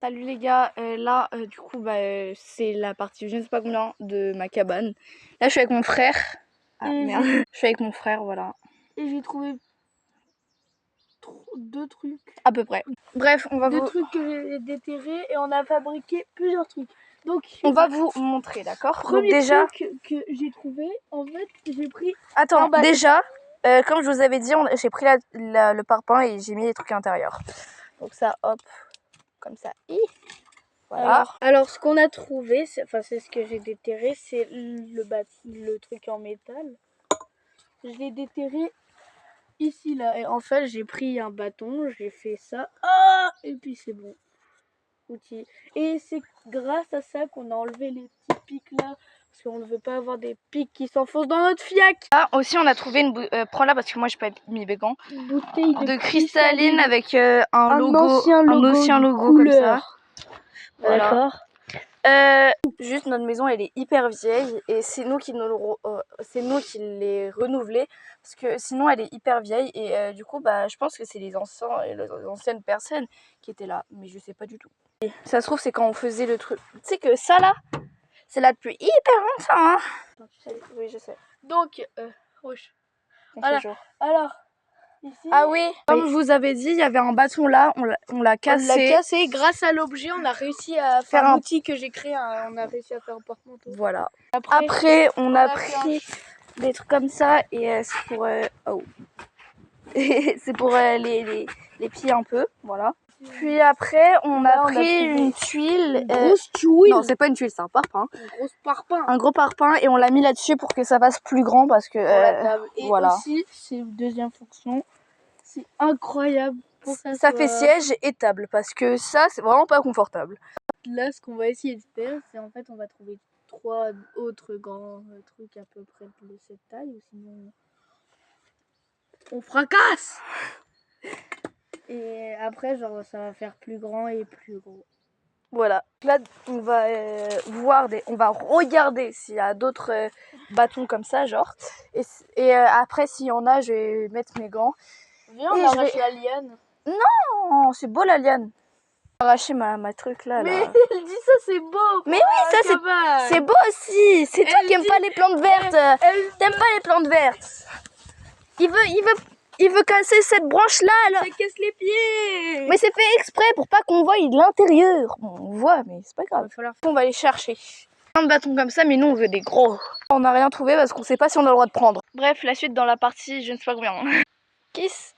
Salut les gars, là du coup c'est la partie je ne sais pas combien de ma cabane. Là je suis avec mon frère. Ah merde, je suis avec mon frère, voilà. Et j'ai trouvé deux trucs. À peu près. Bref, on va Deux trucs que j'ai déterrés et on a fabriqué plusieurs trucs. Donc on va vous montrer, d'accord? Premier Donc déjà truc que j'ai trouvé, en fait j'ai pris. Attends, déjà, comme je vous avais dit, j'ai pris le parpaing et j'ai mis les trucs à l'intérieur. Donc ça, hop, comme ça. Voilà. Alors ce qu'on a trouvé, c'est ce que j'ai déterré, c'est le truc en métal. Je l'ai déterré ici là. Et en fait j'ai pris un bâton, j'ai fait ça. Et puis c'est bon. Outil. Et c'est grâce à ça qu'on a enlevé les petits pics là. Parce qu'on ne veut pas avoir des pics qui s'enfoncent dans notre fiac. Ah, aussi on a trouvé une prends-la parce que moi j'ai pas mis végan. Une bouteille de cristalline avec un ancien logo comme ça. Voilà. D'accord. Juste notre maison elle est hyper vieille et c'est nous qui l'ai renouvelée parce que sinon elle est hyper vieille et du coup je pense que c'est les anciennes personnes qui étaient là, mais je sais pas du tout. Et ça se trouve c'est quand on faisait le truc. Tu sais que ça là, c'est là depuis hyper longtemps hein. Oui je sais. Donc alors ici, ah oui, comme je vous avais dit, il y avait un bâton là, on l'a cassé. On l'a cassé grâce à l'objet, on a réussi à faire un outil que j'ai créé, on a réussi à faire un porte-manteau. Voilà. Après on a pris des trucs comme ça et c'est pour c'est pour les pieds un peu, voilà. Puis après on a pris une tuile, grosse tuile. Non c'est pas une tuile, c'est un parpaing. Un gros parpaing et on l'a mis là-dessus pour que ça fasse plus grand parce que et voilà. aussi c'est une deuxième fonction, c'est incroyable. Ça fait siège et table parce que ça c'est vraiment pas confortable. Là ce qu'on va essayer de faire, c'est en fait on va trouver 3 autres grands trucs à peu près de cette taille, ou sinon on fracasse. Et après genre ça va faire plus grand et plus gros. Voilà, là on va on va regarder s'il y a d'autres bâtons comme ça genre. Et après s'il y en a, je vais mettre mes gants. Viens, on arrache la liane. Non, c'est beau la liane. Arracher ma truc là. Mais elle dit ça c'est beau. Mais oui, ça c'est beau aussi. C'est toi qui aime pas les plantes vertes. T'aimes pas les plantes vertes. Il veut casser cette branche là. Ça casse les pieds. Mais c'est fait exprès pour pas qu'on voie de l'intérieur. On voit, mais c'est pas grave. On va aller chercher un bâton comme ça, mais nous on veut des gros. On n'a rien trouvé parce qu'on sait pas si on a le droit de prendre. Bref, la suite dans la partie je ne sais pas combien. Kiss.